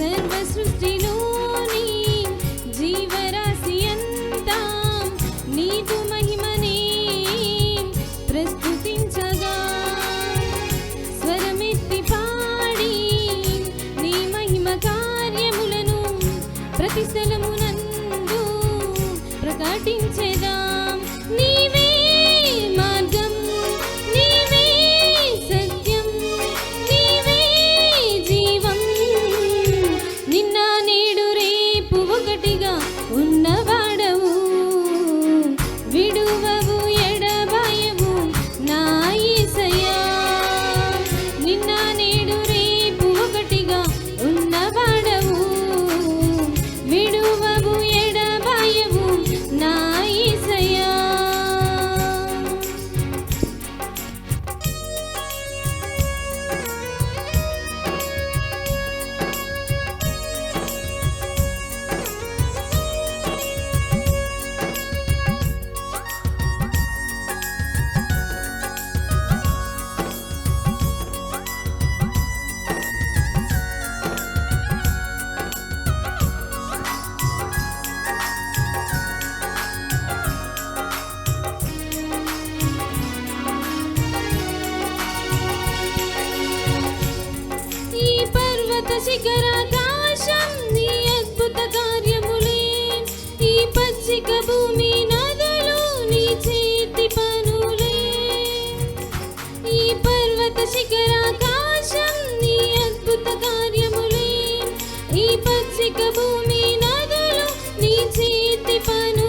సర్వ సృష్టిలోని జీవరాశి అంతా నీదు మహిమనే ప్రస్తుతించగా స్వరమెత్తి పాడి నీ మహిమ కార్యములను ప్రతి స్థలమునందు ప్రకటించెదాం. నీవే మార్గం, నీవే సత్యం, నీవే జీవం. నిన్న నేడు రేపు ఒకటిగా ఉన్నవాడవు, విడువవు ఎడబాయవు నా యేసయ్యా. నిన్న నేడు రేపు ఒకటిగా ఉన్నవాడవు, విడువవు ఎడబాయవు నా యేసయ్యా. ఈ పర్వత శిఖరాకాశం నీ అద్భుత కార్యములే, ఈ పచ్చిక భూమి నదులు నీ చేతి పనులే. ఈ పర్వత శిఖరాకాశం నీ అద్భుత కార్యములే, ఈ పచ్చిక భూమి నదులు నీ చేతి పనులే.